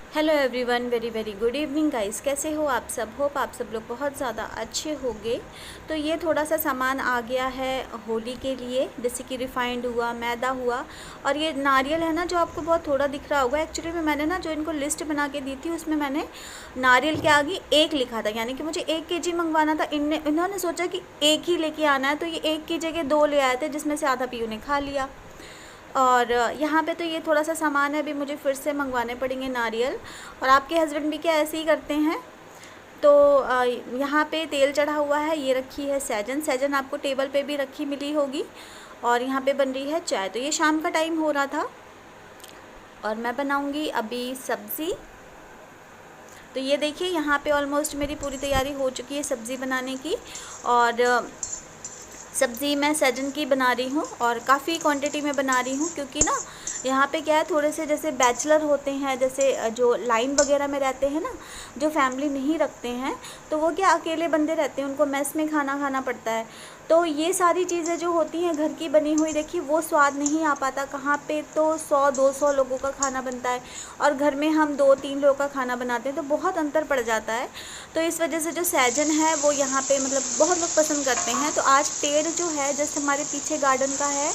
Hello everyone, very very good evening guys. कैसे हो आप सब? होप आप सब लोग बहुत ज़्यादा अच्छे होंगे। तो ये थोड़ा सा सामान आ गया है होली के लिए, जैसे कि रिफाइंड हुआ, मैदा हुआ, और ये नारियल है ना जो आपको बहुत थोड़ा दिख रहा होगा। एक्चुअली में मैंने ना जो इनको लिस्ट बना के दी थी उसमें मैंने नारियल के आगे 1 लिखा था, यानी कि मुझे 1 केजी मंगवाना था। इन्होंने सोचा कि 1 ही लेके आना है, तो ये 1 की जगह 2 ले आए थे, जिसमें से आधा पीयू ने खा लिया। और यहाँ पे तो ये थोड़ा सा सामान है, अभी मुझे फिर से मंगवाने पड़ेंगे नारियल। और आपके हस्बैंड भी क्या ऐसे ही करते हैं? तो यहाँ पे तेल चढ़ा हुआ है, ये रखी है सैजन। सैजन आपको टेबल पे भी रखी मिली होगी। और यहाँ पे बन रही है चाय। तो ये शाम का टाइम हो रहा था और मैं बनाऊँगी अभी सब्ज़ी। तो ये देखिए, यहाँ पे ऑलमोस्ट मेरी पूरी तैयारी हो चुकी है सब्ज़ी बनाने की। और सब्ज़ी मैं सैजन की बना रही हूँ और काफ़ी क्वांटिटी में बना रही हूँ, क्योंकि ना यहाँ पे क्या है, थोड़े से जैसे बैचलर होते हैं, जैसे जो लाइन वगैरह में रहते हैं ना, जो फैमिली नहीं रखते हैं, तो वो क्या अकेले बंदे रहते हैं, उनको मेस में खाना खाना पड़ता है। तो ये सारी चीज़ें जो होती हैं घर की बनी हुई, देखिए वो स्वाद नहीं आ पाता। कहाँ पे तो 100-200 लोगों का खाना बनता है और घर में हम 2-3 लोगों का खाना बनाते हैं, तो बहुत अंतर पड़ जाता है। तो इस वजह से जो सैजन है वो यहाँ पे मतलब बहुत लोग पसंद करते हैं। तो आज पेड़ जो है, जैसे हमारे पीछे गार्डन का है,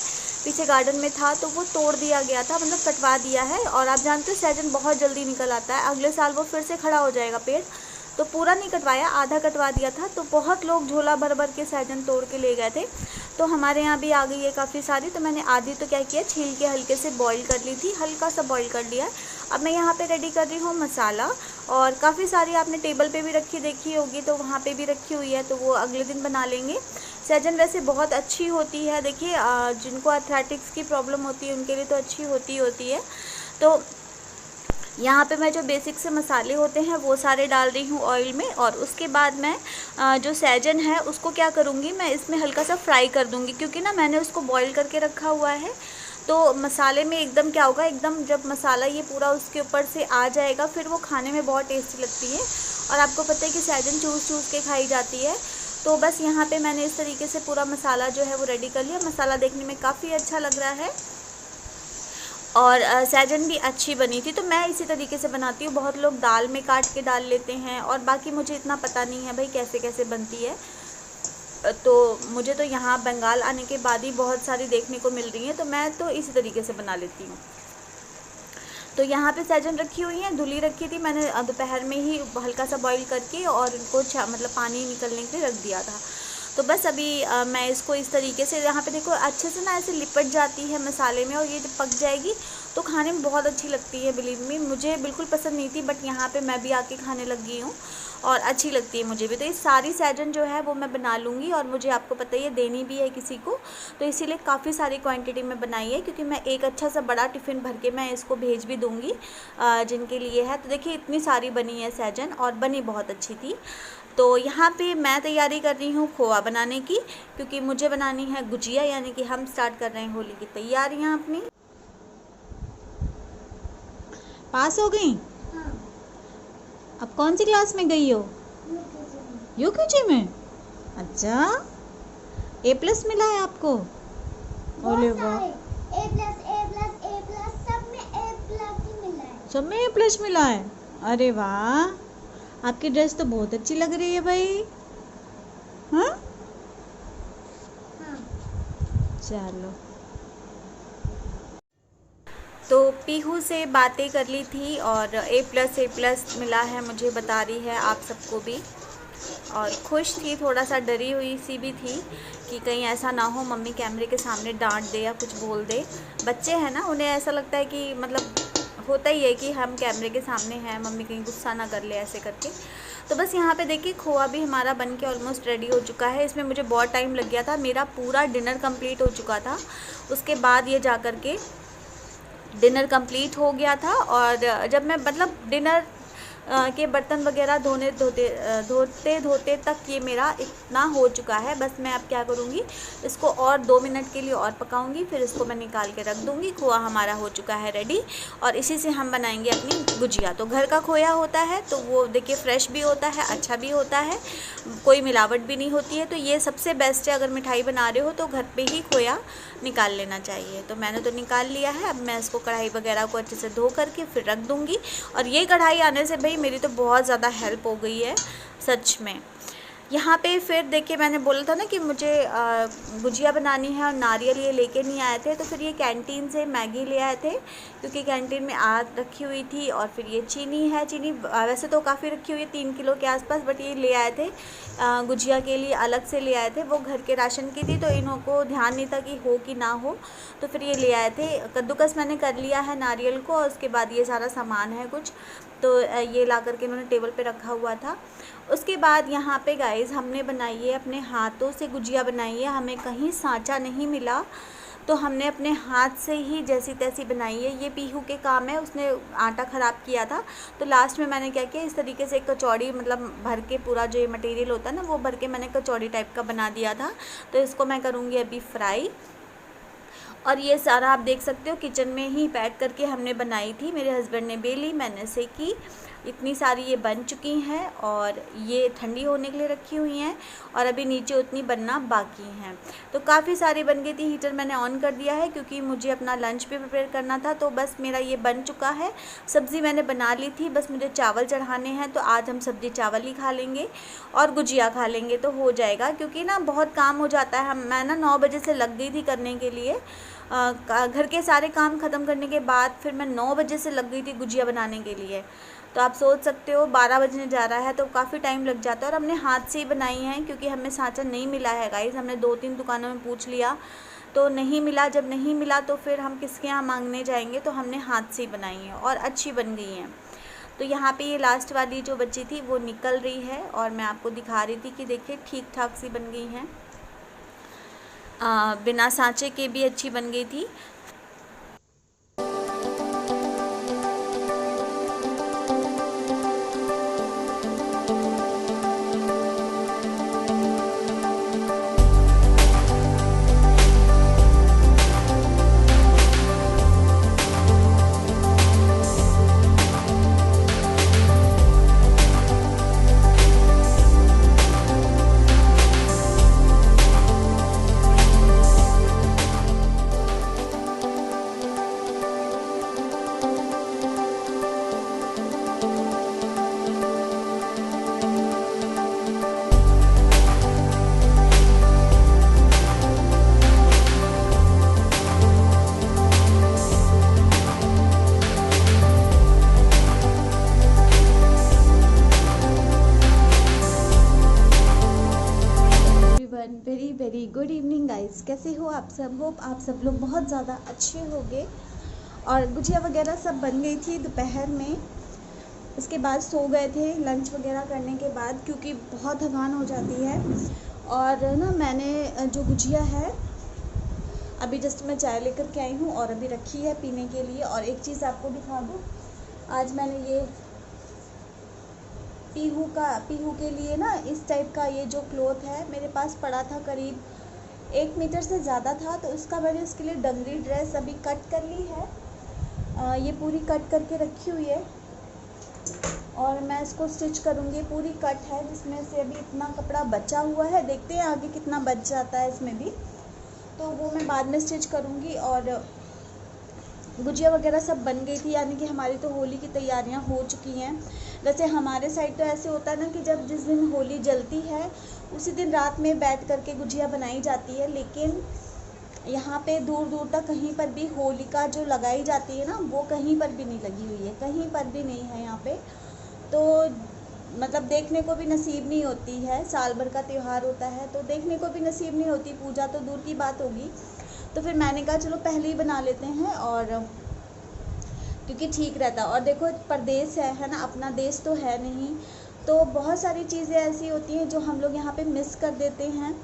पीछे गार्डन में था, तो वो तोड़ दिया गया था, मतलब कटवा दिया है। और आप जानते हो सैजन बहुत जल्दी निकल आता है, अगले साल वो फिर से खड़ा हो जाएगा पेड़। तो पूरा नहीं कटवाया, आधा कटवा दिया था। तो बहुत लोग झोला भर भर के सैजन तोड़ के ले गए थे। तो हमारे यहाँ भी आ गई है काफ़ी सारी। तो मैंने आधी तो क्या किया, छील के हल्के से बॉईल कर ली थी, हल्का सा बॉईल कर लिया है। अब मैं यहाँ पे रेडी कर रही हूँ मसाला। और काफ़ी सारी आपने टेबल पे भी रखी देखी होगी, तो वहाँ पे भी रखी हुई है, तो वो अगले दिन बना लेंगे। सैजन वैसे बहुत अच्छी होती है, देखिए जिनको आर्थराइटिस की प्रॉब्लम होती है उनके लिए तो अच्छी होती है। तो यहाँ पे मैं जो बेसिक से मसाले होते हैं वो सारे डाल रही हूँ ऑयल में। और उसके बाद मैं जो सैजन है उसको क्या करूँगी, मैं इसमें हल्का सा फ्राई कर दूँगी, क्योंकि ना मैंने उसको बॉईल करके रखा हुआ है। तो मसाले में एकदम क्या होगा, एकदम जब मसाला ये पूरा उसके ऊपर से आ जाएगा, फिर वो खाने में बहुत टेस्टी लगती है। और आपको पता है कि सैजन चूस चूस के खाई जाती है। तो बस यहाँ पे मैंने इस तरीके से पूरा मसाला जो है वो रेडी कर लिया। मसाला देखने में काफ़ी अच्छा लग रहा है और सैजन भी अच्छी बनी थी। तो मैं इसी तरीके से बनाती हूँ। बहुत लोग दाल में काट के डाल लेते हैं, और बाकी मुझे इतना पता नहीं है भाई कैसे कैसे बनती है। तो मुझे तो यहाँ बंगाल आने के बाद ही बहुत सारी देखने को मिल रही हैं, तो मैं तो इसी तरीके से बना लेती हूँ। तो यहाँ पे सैजन रखी हुई है, धुली रखी थी मैंने दोपहर में ही हल्का सा बॉईल करके, और इनको मतलब पानी निकलने के लिए रख दिया था। तो बस अभी मैं इसको इस तरीके से, यहाँ पे देखो अच्छे से ना ऐसे लिपट जाती है मसाले में, और ये जब पक जाएगी तो खाने में बहुत अच्छी लगती है। बिलीव मी, मुझे बिल्कुल पसंद नहीं थी, बट यहाँ पे मैं भी आके खाने लग गई हूँ और अच्छी लगती है मुझे भी। तो ये सारी सैजन जो है वो मैं बना लूँगी, और मुझे आपको पता ही है देनी भी है किसी को, तो इसीलिए काफ़ी सारी क्वांटिटी में बनाई है, क्योंकि मैं एक अच्छा सा बड़ा टिफ़िन भर के मैं इसको भेज भी दूँगी जिनके लिए है। तो देखिए इतनी सारी बनी है सैजन, और बनी बहुत अच्छी थी। तो यहाँ पे मैं तैयारी कर रही हूँ खोआ बनाने की, क्योंकि मुझे बनानी है गुजिया, यानी कि हम स्टार्ट कर रहे हैं होली की तैयारियाँ अपनी। पास हो गई? हाँ। अब कौन सी क्लास में गई हो? यूकेजी में? अच्छा, A+ मिला है आपको? अरे वाह, A+, सब में A+ ही मिला है। सब में A+ मिला है। अरे वाह, आपकी ड्रेस तो बहुत अच्छी लग रही है भाई। हाँ, हाँ। चलो। तो पीहू से बातें कर ली थी, और A+ मिला है मुझे, बता रही है आप सबको भी। और खुश थी, थोड़ा सा डरी हुई सी भी थी कि कहीं ऐसा ना हो मम्मी कैमरे के सामने डांट दे या कुछ बोल दे। बच्चे हैं ना, उन्हें ऐसा लगता है कि मतलब होता ही है कि हम कैमरे के सामने हैं, मम्मी कहीं गुस्सा ना कर ले ऐसे करके। तो बस यहाँ पे देखिए खोआ भी हमारा बन के ऑलमोस्ट रेडी हो चुका है। इसमें मुझे बहुत टाइम लग गया था, मेरा पूरा डिनर कंप्लीट हो चुका था, उसके बाद ये जा कर के डिनर कंप्लीट हो गया था। और जब मैं मतलब डिनर के बर्तन वगैरह धोते धोते तक ये मेरा इतना हो चुका है। बस मैं अब क्या करूँगी, इसको और 2 मिनट के लिए और पकाऊंगी, फिर इसको मैं निकाल के रख दूँगी। खोया हमारा हो चुका है रेडी, और इसी से हम बनाएंगे अपनी गुजिया। तो घर का खोया होता है तो वो देखिए फ्रेश भी होता है, अच्छा भी होता है, कोई मिलावट भी नहीं होती है। तो ये सबसे बेस्ट है, अगर मिठाई बना रहे हो तो घर पे ही खोया निकाल लेना चाहिए। तो मैंने तो निकाल लिया है। अब मैं इसको कढ़ाई वगैरह को अच्छे से धो करके फिर रख दूँगी। और ये कढ़ाई आने से भाई मेरी तो बहुत ज़्यादा हेल्प हो गई है सच में। यहाँ पे फिर देखिए मैंने बोला था ना कि मुझे गुजिया बनानी है, और नारियल ये लेके नहीं आए थे। तो फिर ये कैंटीन से मैगी ले आए थे, क्योंकि कैंटीन में आग रखी हुई थी। और फिर ये चीनी है, चीनी वैसे तो काफ़ी रखी हुई है, 3 किलो के आसपास, बट ये ले आए थे गुजिया के लिए अलग से ले आए थे। वो घर के राशन की थी, तो इन्हों को ध्यान नहीं था कि हो कि ना हो, तो फिर ये ले आए थे। कद्दूकस मैंने कर लिया है नारियल को, और उसके बाद ये सारा सामान है कुछ, तो ये ला करके इन्होंने टेबल पे रखा हुआ था। उसके बाद यहाँ पे गाइस हमने बनाई है, अपने हाथों से गुजिया बनाई है। हमें कहीं सांचा नहीं मिला, तो हमने अपने हाथ से ही जैसी तैसी बनाई है। ये पीहू के काम है, उसने आटा ख़राब किया था, तो लास्ट में मैंने क्या किया, इस तरीके से एक कचौड़ी मतलब भर के, पूरा जो ये मटेरियल होता है ना वो भर के मैंने कचौड़ी टाइप का बना दिया था। तो इसको मैं करूँगी अभी फ्राई। और ये सारा आप देख सकते हो किचन में ही बैठ करके हमने बनाई थी। मेरे हस्बैंड ने बेली, मैंने सेकी। इतनी सारी ये बन चुकी हैं, और ये ठंडी होने के लिए रखी हुई हैं, और अभी नीचे उतनी बनना बाकी हैं। तो काफ़ी सारी बन गई थी। हीटर मैंने ऑन कर दिया है क्योंकि मुझे अपना लंच भी प्रिपेयर करना था। तो बस मेरा ये बन चुका है। सब्ज़ी मैंने बना ली थी, बस मुझे चावल चढ़ाने हैं। तो आज हम सब्ज़ी चावल ही खा लेंगे और गुजिया खा लेंगे तो हो जाएगा, क्योंकि ना बहुत काम हो जाता है। मैं ना 9 बजे से लग गई थी करने के लिए, घर के सारे काम ख़त्म करने के बाद फिर मैं 9 बजे से लग गई थी गुजिया बनाने के लिए। तो आप सोच सकते हो 12 बजने जा रहा है, तो काफ़ी टाइम लग जाता है। और हमने हाथ से ही बनाई हैं, क्योंकि हमें सांचा नहीं मिला है गाइस। हमने 2-3 दुकानों में पूछ लिया तो नहीं मिला। जब नहीं मिला तो फिर हम किसके यहाँ मांगने जाएंगे, तो हमने हाथ से ही बनाई हैं और अच्छी बन गई हैं। तो यहाँ पे ये लास्ट वाली जो बची थी वो निकल रही है, और मैं आपको दिखा रही थी कि देखिए ठीक ठाक सी बन गई हैं, बिना सांचे के भी अच्छी बन गई थी। Very very good evening guys, कैसे हो आप सब? होप आप सब लोग बहुत ज़्यादा अच्छे होंगे। और गुजिया वगैरह सब बन गई थी दोपहर में। उसके बाद सो गए थे लंच वगैरह करने के बाद, क्योंकि बहुत थकान हो जाती है। और ना मैंने जो गुजिया है अभी जस्ट मैं चाय लेकर के आई हूँ, और अभी रखी है पीने के लिए। और एक चीज़ आपको दिखा दूँ, आज मैंने ये पीहू के लिए ना इस टाइप का ये जो क्लॉथ है मेरे पास पड़ा था, करीब 1 मीटर से ज़्यादा था। तो इसका मैंने इसके लिए डंगरी ड्रेस अभी कट कर ली है। ये पूरी कट करके रखी हुई है, और मैं इसको स्टिच करूँगी। पूरी कट है, जिसमें से अभी इतना कपड़ा बचा हुआ है, देखते हैं आगे कितना बच जाता है इसमें भी, तो वो मैं बाद में स्टिच करूँगी। और गुजिया वगैरह सब बन गई थी, यानी कि हमारी तो होली की तैयारियां हो चुकी हैं। वैसे हमारे साइड तो ऐसे होता है ना कि जब जिस दिन होली जलती है उसी दिन रात में बैठ करके गुजिया बनाई जाती है, लेकिन यहाँ पे दूर दूर तक कहीं पर भी होलिका जो लगाई जाती है ना, वो कहीं पर भी नहीं लगी हुई है, कहीं पर भी नहीं है यहाँ पे। तो मतलब देखने को भी नसीब नहीं होती है। साल भर का त्यौहार होता है तो देखने को भी नसीब नहीं होती, पूजा तो दूर की बात होगी। तो फिर मैंने कहा चलो पहले ही बना लेते हैं, और क्योंकि ठीक रहता। और देखो परदेश है ना, अपना देश तो है नहीं। तो बहुत सारी चीज़ें ऐसी होती हैं जो हम लोग यहाँ पे मिस कर देते हैं,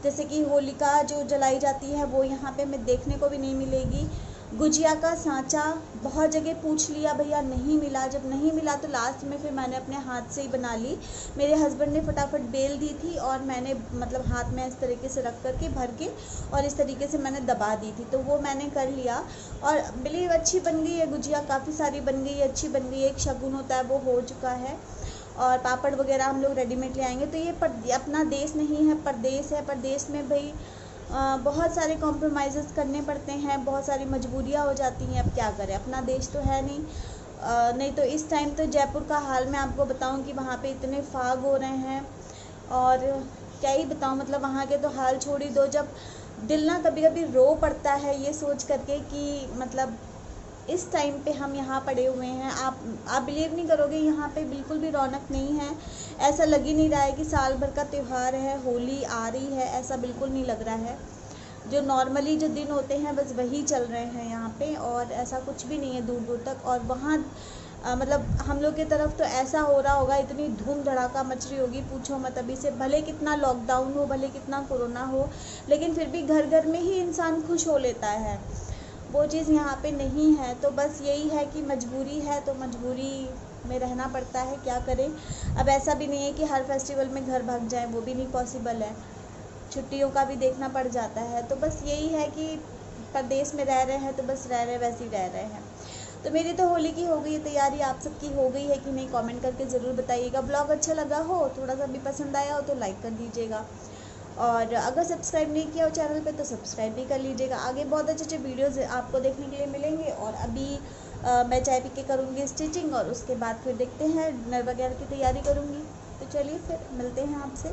जैसे कि होलिका जो जलाई जाती है वो यहाँ पे हमें देखने को भी नहीं मिलेगी। गुजिया का सांचा बहुत जगह पूछ लिया भैया, नहीं मिला। जब नहीं मिला तो लास्ट में फिर मैंने अपने हाथ से ही बना ली। मेरे हस्बैंड ने फटाफट बेल दी थी और मैंने मतलब हाथ में इस तरीके से रख कर के भर के और इस तरीके से मैंने दबा दी थी, तो वो मैंने कर लिया। और बिलीव अच्छी बन गई है गुजिया, काफ़ी सारी बन गई है, अच्छी बन गई है। एक शगुन होता है वो हो चुका है, और पापड़ वगैरह हम लोग रेडीमेड ले आएंगे। तो ये अपना देश नहीं है, परदेश है। परदेश में भाई बहुत सारे कॉम्प्रोमाइज़ करने पड़ते हैं, बहुत सारी मजबूरियाँ हो जाती हैं। अब क्या करें, अपना देश तो है नहीं। नहीं तो इस टाइम तो जयपुर का हाल मैं आपको बताऊं कि वहाँ पे इतने फाग हो रहे हैं, और क्या ही बताऊं, मतलब वहाँ के तो हाल छोड़ ही दो। जब दिल ना कभी कभी रो पड़ता है ये सोच करके कि मतलब इस टाइम पे हम यहाँ पड़े हुए हैं। आप बिलीव नहीं करोगे, यहाँ पे बिल्कुल भी रौनक नहीं है। ऐसा लग ही नहीं रहा है कि साल भर का त्यौहार है, होली आ रही है, ऐसा बिल्कुल नहीं लग रहा है। जो नॉर्मली जो दिन होते हैं बस वही चल रहे हैं यहाँ पे, और ऐसा कुछ भी नहीं है दूर दूर तक। और वहाँ मतलब हम लोग की तरफ तो ऐसा हो रहा होगा, इतनी धूम धड़ाका मच रही होगी, पूछो मत। अभी से भले कितना लॉकडाउन हो, भले कितना कोरोना हो, लेकिन फिर भी घर घर में ही इंसान खुश हो लेता है। वो चीज़ यहाँ पे नहीं है। तो बस यही है कि मजबूरी है, तो मजबूरी में रहना पड़ता है, क्या करें। अब ऐसा भी नहीं है कि हर फेस्टिवल में घर भाग जाएं, वो भी नहीं पॉसिबल है। छुट्टियों का भी देखना पड़ जाता है। तो बस यही है कि परदेश में रह रहे हैं तो बस रह रहे वैसे ही रह रहे हैं। तो मेरी तो होली की हो गई है तैयारी, आप सबकी हो गई है कि नहीं कमेंट करके ज़रूर बताइएगा। ब्लॉग अच्छा लगा हो, थोड़ा सा भी पसंद आया हो तो लाइक कर दीजिएगा, और अगर सब्सक्राइब नहीं किया हो चैनल पे तो सब्सक्राइब भी कर लीजिएगा। आगे बहुत अच्छे अच्छे वीडियोज़ आपको देखने के लिए मिलेंगे। और अभी मैं चाय पी के करूँगी स्टिचिंग, और उसके बाद फिर देखते हैं डिनर वगैरह की तैयारी करूँगी। तो चलिए फिर मिलते हैं आपसे।